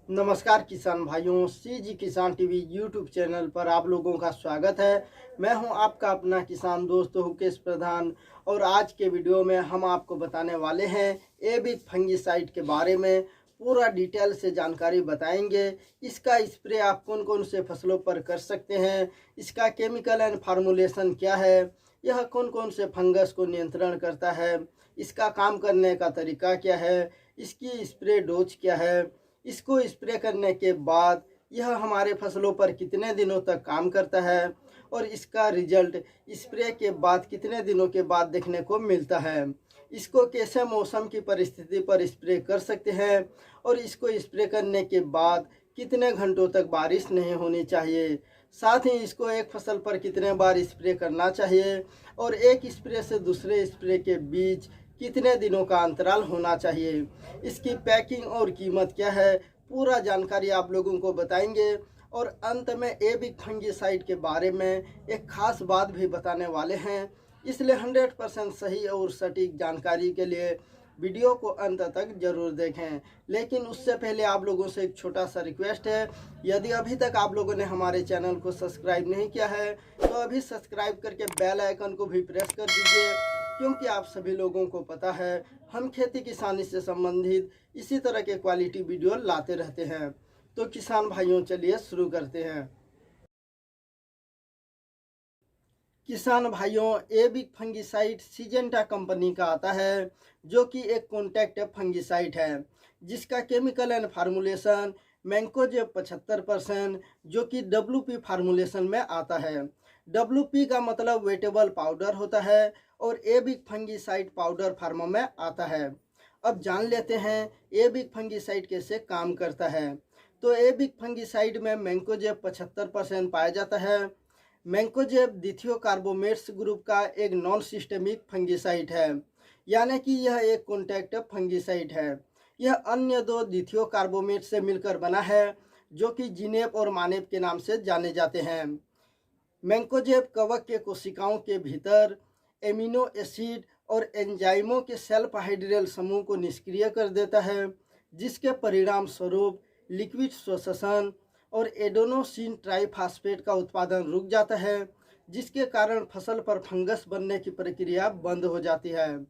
नमस्कार किसान भाइयों, सीजी किसान टीवी यूट्यूब चैनल पर आप लोगों का स्वागत है। मैं हूं आपका अपना किसान दोस्त हुकेश प्रधान और आज के वीडियो में हम आपको बताने वाले हैं एबिक फंगिसाइड के बारे में। पूरा डिटेल से जानकारी बताएंगे। इसका स्प्रे आप कौन कौन से फसलों पर कर सकते हैं, इसका केमिकल एंड फार्मूलेशन क्या है, यह कौन कौन से फंगस को नियंत्रण करता है, इसका काम करने का तरीका क्या है, इसकी स्प्रे डोज क्या है, इसको स्प्रे करने के बाद यह हमारे फसलों पर कितने दिनों तक काम करता है और इसका रिजल्ट स्प्रे के बाद कितने दिनों के बाद देखने को मिलता है। इसको कैसे मौसम की परिस्थिति पर स्प्रे कर सकते हैं और इसको स्प्रे करने के बाद कितने घंटों तक बारिश नहीं होनी चाहिए। साथ ही इसको एक फसल पर कितने बार स्प्रे करना चाहिए और एक स्प्रे से दूसरे स्प्रे के बीच कितने दिनों का अंतराल होना चाहिए। इसकी पैकिंग और कीमत क्या है, पूरा जानकारी आप लोगों को बताएंगे। और अंत में एबिक फंगिसाइड के बारे में एक खास बात भी बताने वाले हैं, इसलिए 100% सही और सटीक जानकारी के लिए वीडियो को अंत तक जरूर देखें। लेकिन उससे पहले आप लोगों से एक छोटा सा रिक्वेस्ट है, यदि अभी तक आप लोगों ने हमारे चैनल को सब्सक्राइब नहीं किया है तो अभी सब्सक्राइब करके बेल आइकन को भी प्रेस कर दीजिए, क्योंकि आप सभी लोगों को पता है हम खेती किसानी से संबंधित इसी तरह के क्वालिटी वीडियो लाते रहते हैं। तो किसान भाइयों, चलिए शुरू करते हैं। किसान भाइयों, एबिक फंगिसाइड सिजेंटा कंपनी का आता है, जो कि एक कॉन्टैक्ट फंगिसाइड है, जिसका केमिकल एंड फार्मूलेशन मैंकोजेब 75%, जो कि WP फार्मूलेशन में आता है। WP का मतलब वेटेबल पाउडर होता है और एबिक फंगिसाइड पाउडर फार्मा में आता है। अब जान लेते हैं एबिक फंगिसाइड कैसे काम करता है। तो एबिक फंगिसाइड में मैंकोजेब 75% पाया जाता है। मैंकोजेब डिथियोकार्बोमेट्स ग्रुप का एक नॉन सिस्टेमिक फंगिसाइड है, यानी कि यह एक कॉन्टैक्ट फंगिसाइड है। यह अन्य दो डिथियोकार्बोमेट से मिलकर बना है, जो कि जिनेप और मानेप के नाम से जाने जाते हैं। मैंकोजेब कवक के कोशिकाओं के भीतर एमिनो एसिड और एंजाइमों के सेल्फ हाइड्रेल समूह को निष्क्रिय कर देता है, जिसके परिणाम स्वरूप लिक्विड श्वसन और एडेनोसिन ट्राइफास्फेट का उत्पादन रुक जाता है, जिसके कारण फसल पर फंगस बनने की प्रक्रिया बंद हो जाती है।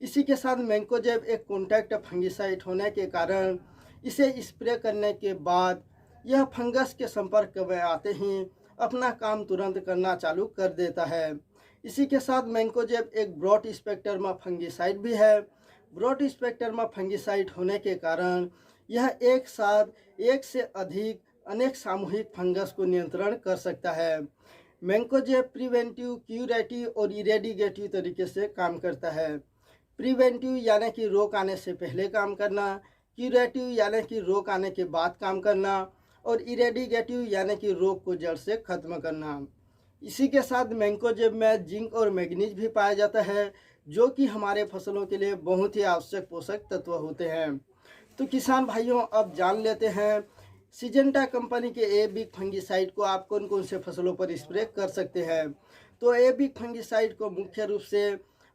इसी के साथ मैंकोजेब एक कॉन्टैक्ट फंगिसाइड होने के कारण इसे स्प्रे करने के बाद यह फंगस के संपर्क में आते ही अपना काम तुरंत करना चालू कर देता है। इसी के साथ मैंकोजेब एक ब्रॉड स्पेक्ट्रम फंगिसाइड भी है। ब्रॉड स्पेक्ट्रम फंगिसाइड होने के कारण यह एक साथ एक से अधिक अनेक सामूहिक फंगस को नियंत्रण कर सकता है। मैंकोजेब प्रिवेंटिव, क्यूरेटिव और इरेडिगेटिव तरीके से काम करता है। प्रिवेंटिव यानी कि रोग आने से पहले काम करना, क्यूरेटिव यानी कि रोग आने के बाद काम करना और इरेडिगेटिव यानी कि रोग को जड़ से खत्म करना। इसी के साथ मैंकोजेब में जिंक और मैग्नीज भी पाया जाता है, जो कि हमारे फसलों के लिए बहुत ही आवश्यक पोषक तत्व होते हैं। तो किसान भाइयों, अब जान लेते हैं सिजेंटा कंपनी के एबिक फंगिसाइड को आप कौन कौन से फसलों पर स्प्रे कर सकते हैं। तो एबिक फंगिसाइड को मुख्य रूप से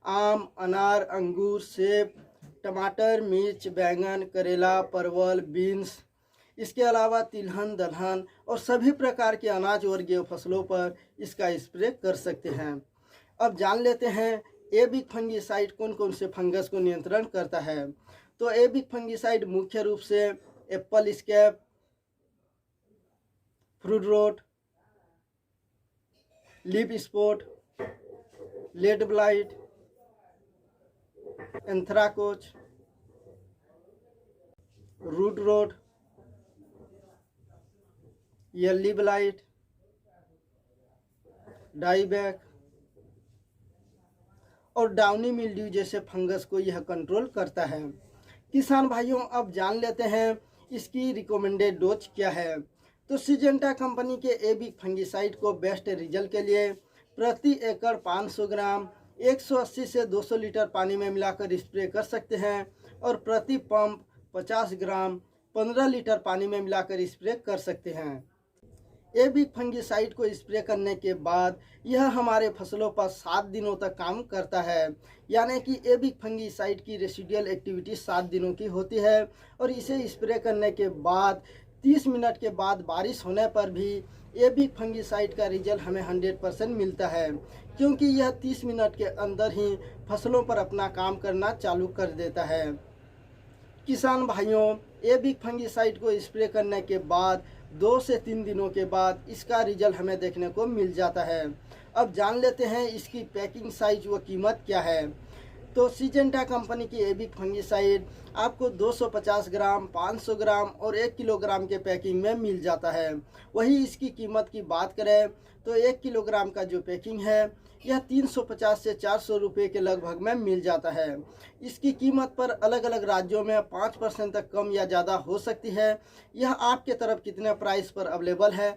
आम, अनार, अंगूर, सेब, टमाटर, मिर्च, बैंगन, करेला, परवल, बीन्स, इसके अलावा तिलहन, दलहन और सभी प्रकार के अनाज वर्गीय फसलों पर इसका स्प्रे कर सकते हैं। अब जान लेते हैं एबिक फंगिसाइड कौन कौन से फंगस को नियंत्रण करता है। तो एबिक फंगिसाइड मुख्य रूप से apple scab, fruit rot, leaf spot, late blight, anthracnose, root rot, early blight, dieback और डाउनी मिल्ड्यू जैसे फंगस को यह कंट्रोल करता है। किसान भाइयों, अब जान लेते हैं इसकी रिकमेंडेड डोज क्या है। तो सिजेंटा कंपनी के एबिक फंगिसाइड को बेस्ट रिजल्ट के लिए प्रति एकड़ 500 ग्राम 180 से 200 लीटर पानी में मिलाकर स्प्रे कर सकते हैं और प्रति पंप 50 ग्राम 15 लीटर पानी में मिलाकर स्प्रे कर सकते हैं। एबिक फंगिसाइड को स्प्रे करने के बाद यह हमारे फसलों पर 7 दिनों तक काम करता है। यानी कि एबिक फंगिसाइड की रेसिडुअल एक्टिविटी 7 दिनों की होती है और इसे स्प्रे करने के बाद 30 मिनट के बाद बारिश होने पर भी एबिक फंगिसाइड का रिजल्ट हमें 100% मिलता है, क्योंकि यह 30 मिनट के अंदर ही फसलों पर अपना काम करना चालू कर देता है। किसान भाइयों, एबिक फंगिसाइड को स्प्रे करने के बाद 2 से 3 दिनों के बाद इसका रिजल्ट हमें देखने को मिल जाता है। अब जान लेते हैं इसकी पैकिंग साइज व कीमत क्या है। तो सिजेंटा कंपनी की एबिक फंगिसाइड आपको 250 ग्राम, 500 ग्राम और 1 किलोग्राम के पैकिंग में मिल जाता है। वही इसकी कीमत की बात करें तो 1 किलोग्राम का जो पैकिंग है यह 350 से 400 रुपये के लगभग में मिल जाता है। इसकी कीमत पर अलग अलग राज्यों में 5% तक कम या ज़्यादा हो सकती है। यह आपके तरफ कितने प्राइस पर अवेलेबल है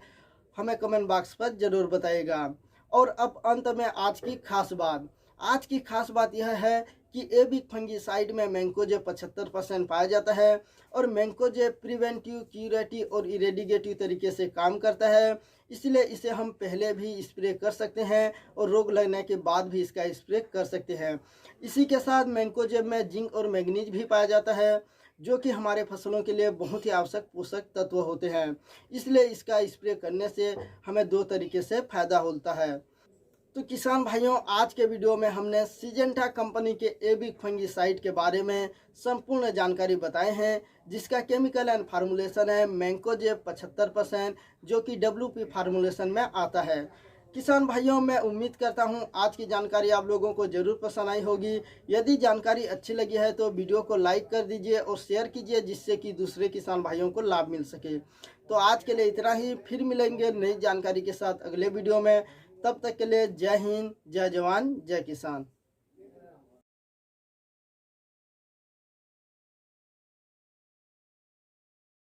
हमें कमेंट बॉक्स पर ज़रूर बताइएगा। और अब अंत में आज की खास बात यह है कि एबिक फंगिसाइड में मैंकोजेब 75% पाया जाता है और मैंकोजेब प्रिवेंटिव, क्यूरेटिव और इरेडिकेटिव तरीके से काम करता है। इसलिए इसे हम पहले भी स्प्रे कर सकते हैं और रोग लगने के बाद भी इसका स्प्रे कर सकते हैं। इसी के साथ मैंकोजेब में जिंक और मैग्नीज भी पाया जाता है, जो कि हमारे फसलों के लिए बहुत ही आवश्यक पोषक तत्व होते हैं। इसलिए इसका स्प्रे करने से हमें 2 तरीके से फ़ायदा होता है। तो किसान भाइयों, आज के वीडियो में हमने सिजेंटा कंपनी के एबिक फंगिसाइड के बारे में संपूर्ण जानकारी बताए हैं, जिसका केमिकल एंड फार्मूलेशन है मैंकोजेब 75%, जो कि WP फार्मूलेशन में आता है। किसान भाइयों, मैं उम्मीद करता हूं आज की जानकारी आप लोगों को ज़रूर पसंद आई होगी। यदि जानकारी अच्छी लगी है तो वीडियो को लाइक कर दीजिए और शेयर कीजिए, जिससे कि दूसरे किसान भाइयों को लाभ मिल सके। तो आज के लिए इतना ही, फिर मिलेंगे नई जानकारी के साथ अगले वीडियो में। तब तक के लिए जय हिंद, जय जवान, जय किसान।